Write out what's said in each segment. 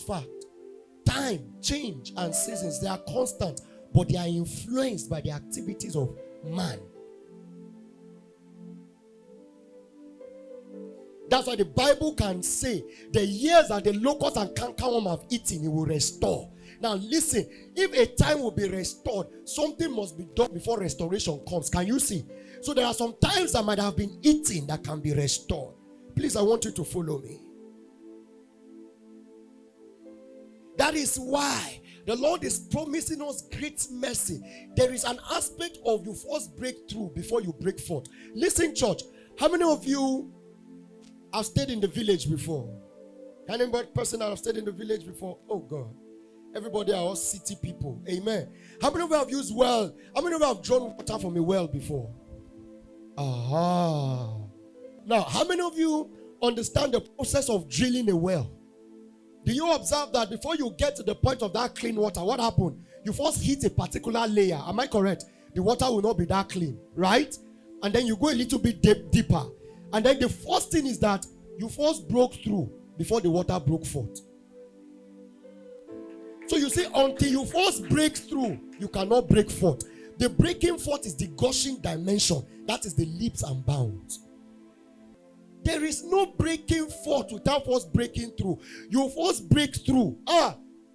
fact, time, change, and seasons, they are constant, but they are influenced by the activities of man. That's why the Bible can say the years that the locust and cankerworm have eaten, it will restore. Now listen, if a time will be restored, something must be done before restoration comes. Can you see? So there are some times that might have been eaten that can be restored. Please, I want you to follow me. That is why the Lord is promising us great mercy. There is an aspect of you first break through before you break forth. Listen, church, how many of you have stayed in the village before? Any person that have stayed in the village before? Oh God. Everybody are all city people. Amen. How many of you have used well? How many of you have drawn water from a well before? Aha. Now, how many of you understand the process of drilling a well? Do you observe that before you get to the point of that clean water, what happened? You first hit a particular layer. Am I correct? The water will not be that clean, right? And then you go a little bit deeper. And then the first thing is that you first broke through before the water broke forth. So you see, until you first break through, you cannot break forth. The breaking forth is the gushing dimension. That is the leaps and bounds. There is no breaking forth without first breaking through. You first break through.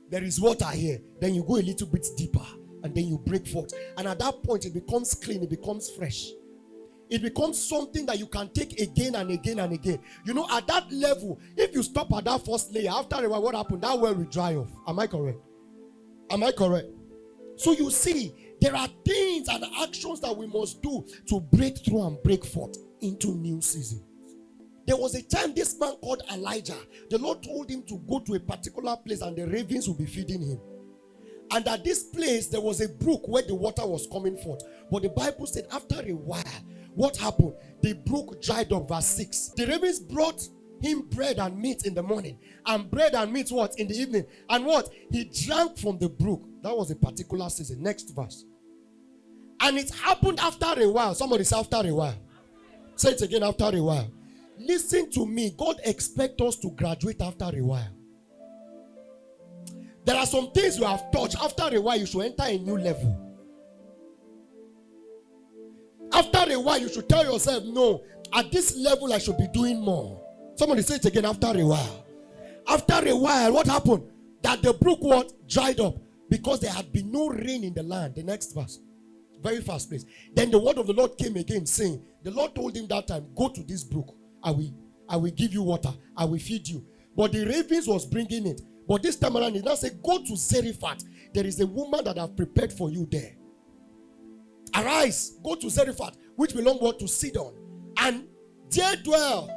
There is water here. Then you go a little bit deeper. And then you break forth. And at that point, it becomes clean. It becomes fresh. It becomes something that you can take again and again and again. You know, at that level, if you stop at that first layer, after a while, what happened? That well will dry off. Am I correct? Am I correct? So you see, there are things and actions that we must do to break through and break forth into new seasons. There was a time this man called Elijah, the Lord told him to go to a particular place and the ravens will be feeding him. And at this place, there was a brook where the water was coming forth. But the Bible said after a while, what happened? The brook dried up, verse 6. The ravens brought him bread and meat in the morning. And bread and meat, what? In the evening. And what? He drank from the brook. That was a particular season. Next verse. And it happened after a while. Somebody say after a while. Say it again, after a while. Listen to me. God expects us to graduate after a while. There are some things you have touched. After a while, you should enter a new level. After a while, you should tell yourself, no, at this level, I should be doing more. Somebody say it again, after a while. After a while, what happened? That the brook what? Dried up. Because there had been no rain in the land. The next verse. Very fast, please. Then the word of the Lord came again, saying, the Lord told him that time, go to this brook. I will give you water. I will feed you. But the ravens was bringing it. But this time around, he now said, go to Zarephath. There is a woman that I've prepared for you there. Arise, go to Zarephath, which belongs to Sidon, and there dwell.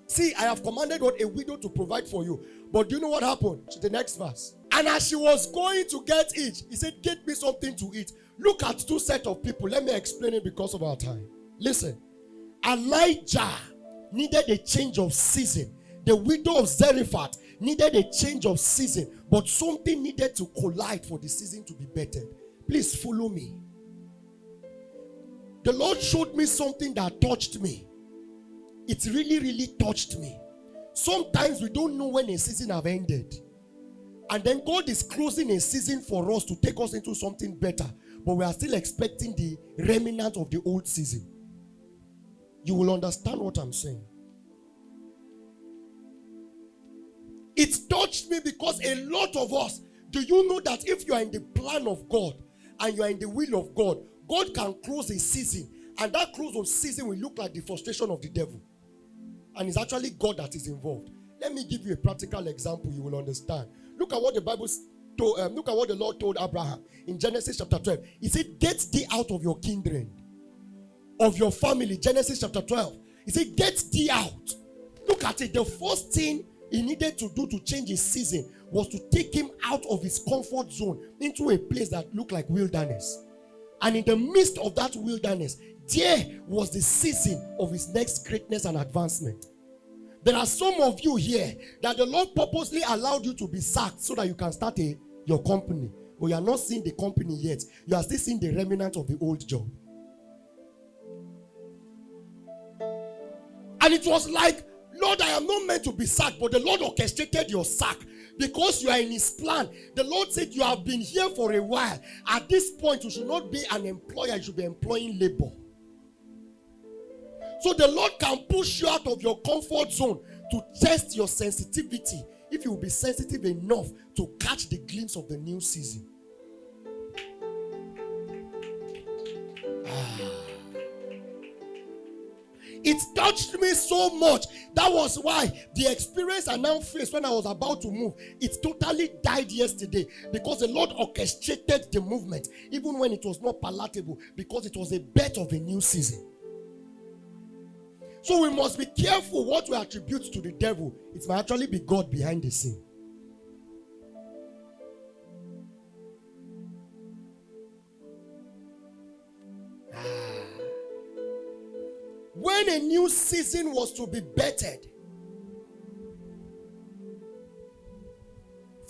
See, I have commanded what a widow to provide for you. But do you know what happened? The next verse. And as she was going to get it, he said, get me something to eat. Look at two sets of people. Let me explain it because of our time. Listen. Elijah needed a change of season. The widow of Zarephath needed a change of season. But something needed to collide for the season to be bettered. Please follow me. The Lord showed me something that touched me. It really, really touched me. Sometimes we don't know when a season have ended. And then God is closing a season for us to take us into something better. But we are still expecting the remnant of the old season. You will understand what I'm saying. It touched me because a lot of us, do you know that if you are in the plan of God and you are in the will of God, God can close a season, and that close of season will look like the frustration of the devil. And it's actually God that is involved. Let me give you a practical example you will understand. Look at what the Bible told, look at what the Lord told Abraham in Genesis chapter 12. He said, get thee out of your kindred, of your family. Genesis chapter 12. He said, get thee out. Look at it. The first thing he needed to do to change his season was to take him out of his comfort zone into a place that looked like wilderness. And in the midst of that wilderness, there was the season of his next greatness and advancement. There are some of you here that the Lord purposely allowed you to be sacked so that you can start your company. But you are not seeing the company yet. You are still seeing the remnant of the old job. And it was like, Lord, I am not meant to be sacked, but the Lord orchestrated your sack Because you are in his plan. The Lord said you have been here for a while. At this point, you should not be an employer, you should be employing labor. So the Lord can push you out of your comfort zone to test your sensitivity, if you will be sensitive enough to catch the glimpse of the new season. It touched me so much. That was why the experience I now faced when I was about to move, it totally died yesterday, because the Lord orchestrated the movement even when it was not palatable, because it was a birth of a new season. So we must be careful what we attribute to the devil. It might actually be God behind the scene. When a new season was to be bettered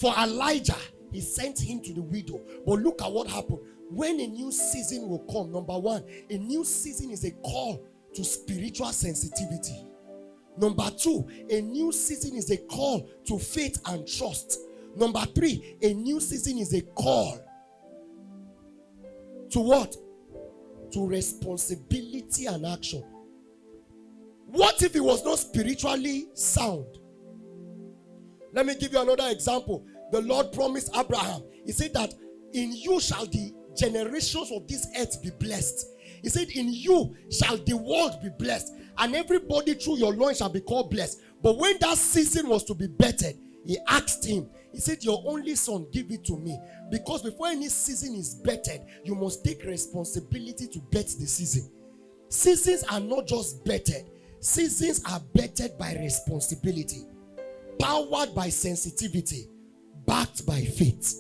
for Elijah, he sent him to the widow. But look at what happened. When a new season will come, number one, a new season is a call to spiritual sensitivity. Number two, a new season is a call to faith and trust. Number three, a new season is a call to what? To responsibility and action. What if he was not spiritually sound? Let me give you another example. The Lord promised Abraham. He said that in you shall the generations of this earth be blessed. He said in you shall the world be blessed, and everybody through your loins shall be called blessed. But when that season was to be bettered, he asked him, he said, your only son, give it to me. Because before any season is bettered, you must take responsibility to bet the season. Seasons are not just bettered. Seasons are bettered by responsibility, powered by sensitivity, backed by faith.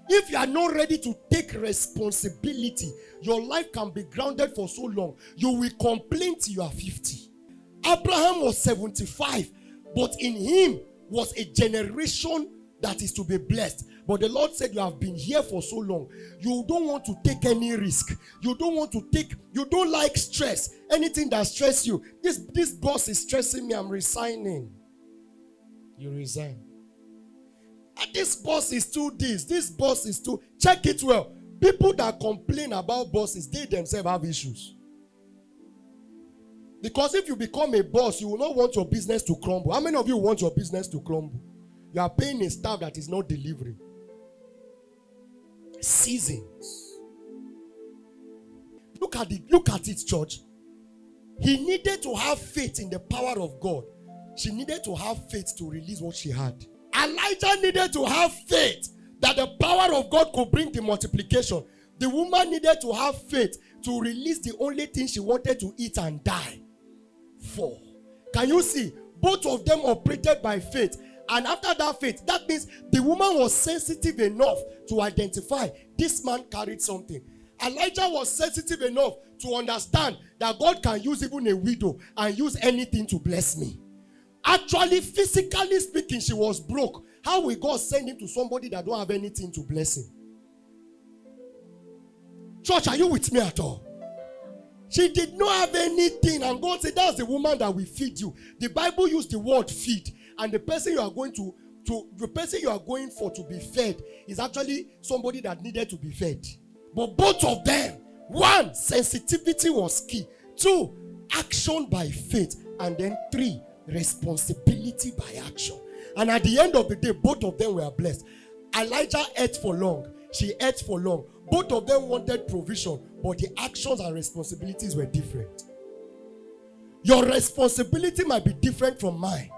If you are not ready to take responsibility, your life can be grounded for so long. You will complain till you are 50. Abraham was 75, but in him was a generation that is to be blessed. But the Lord said, you have been here for so long. You don't want to take any risk. You don't like stress. Anything that stresses you. This boss is stressing me, I'm resigning. You resign. And this boss is too this. This boss is too. Check it well. People that complain about bosses, they themselves have issues. Because if you become a boss, you will not want your business to crumble. How many of you want your business to crumble? You are paying a staff that is not delivering. Seasons. Look at it, church. He needed to have faith in the power of God. She needed to have faith to release what she had. Elijah needed to have faith that the power of God could bring the multiplication. The woman needed to have faith to release the only thing she wanted to eat and die for. Can you see? Both of them operated by faith. And after that faith, that means the woman was sensitive enough to identify this man carried something. Elijah was sensitive enough to understand that God can use even a widow and use anything to bless me. Actually, physically speaking, she was broke. How will God send him to somebody that don't have anything to bless him? Church, are you with me at all? She did not have anything, and God said, that's the woman that will feed you. The Bible used the word feed, and the person you are going for to be fed is actually somebody that needed to be fed. But both of them, one, sensitivity was key. Two, action by faith. And then three, responsibility by action. And at the end of the day, both of them were blessed. Elijah ate for long. She ate for long. Both of them wanted provision, but the actions and responsibilities were different. Your responsibility might be different from mine.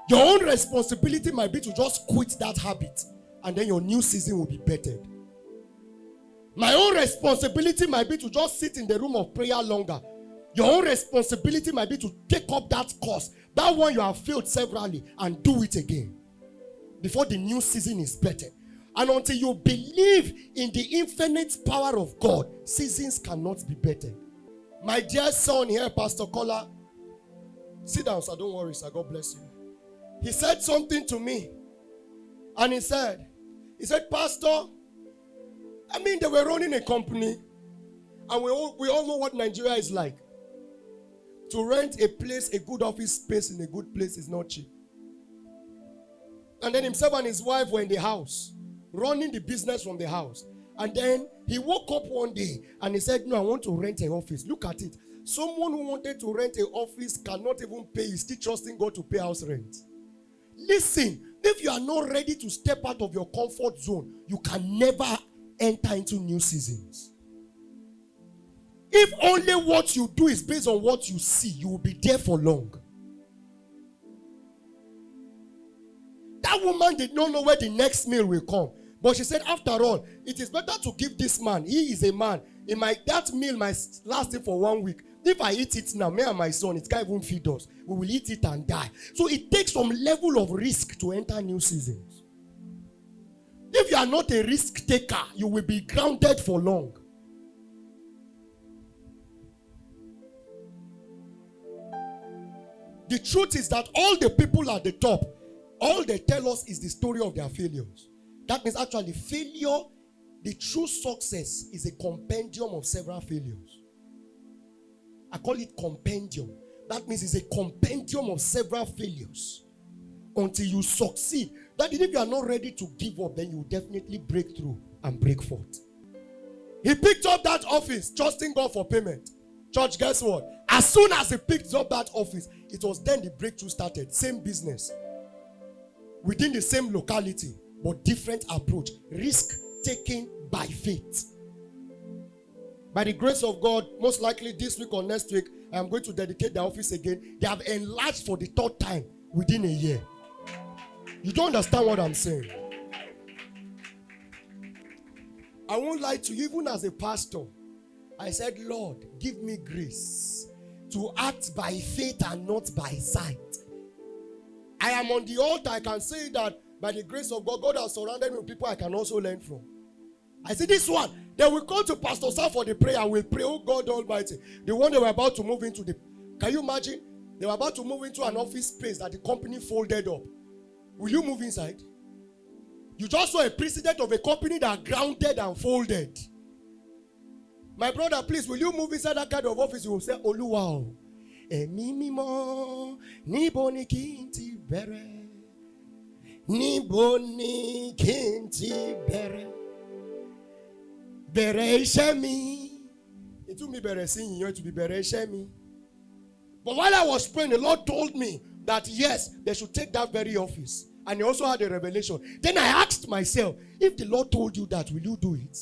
Your own responsibility might be to just quit that habit, and then your new season will be bettered. My own responsibility might be to just sit in the room of prayer longer. Your own responsibility might be to take up that course, that one you have failed severally, and do it again before the new season is bettered. And until you believe in the infinite power of God, seasons cannot be bettered. My dear son here, Pastor Kola, sit down, sir. Don't worry, sir. God bless you. He said something to me. And he said, Pastor, they were running a company. And we all know what Nigeria is like. To rent a place, a good office space in a good place is not cheap. And then himself and his wife were in the house, running the business from the house. And then he woke up one day and he said, no, I want to rent an office. Look at it. Someone who wanted to rent an office cannot even pay. He's still trusting God to pay house rent. Listen, if you are not ready to step out of your comfort zone, you can never enter into new seasons. If only what you do is based on what you see, you will be there for long. That woman did not know where the next meal will come. But she said, after all, it is better to give this man. He is a man. That meal might last him for 1 week. If I eat it now, me and my son, it can't even feed us. We will eat it and die. So it takes some level of risk to enter new seasons. If you are not a risk taker, you will be grounded for long. The truth is that all the people at the top, all they tell us is the story of their failures. That means actually failure, the true success is a compendium of several failures. I call it compendium. That means it's a compendium of several failures until you succeed. That is, if you are not ready to give up, then you will definitely break through and break forth. He picked up that office, trusting God for payment. Church, guess what? As soon as he picked up that office, it was then the breakthrough started. Same business. Within the same locality, but different approach. Risk taken by faith. By the grace of God, most likely this week or next week, I am going to dedicate the office again. They have enlarged for the third time within a year. You don't understand what I'm saying. I won't lie to you, even as a pastor, I said, Lord, give me grace to act by faith and not by sight. I am on the altar. I can say that by the grace of God, God has surrounded me with people I can also learn from. I see this one. They will call to Pastor Sam for the prayer. We'll pray, oh God Almighty. The one they were about to move into, can you imagine? They were about to move into an office space that the company folded up. Will you move inside? You just saw a precedent of a company that grounded and folded. My brother, please, will you move inside that kind of office? You will say, Oluwa, Emimimo, Niboni Kinti Bere, Niboni Kinti Bere, Bere Shemi. It took me Bere singing, you know, to be Bere Shemi. But while I was praying, the Lord told me that yes, they should take that very office. And he also had a revelation. Then I asked myself, if the Lord told you that, will you do it?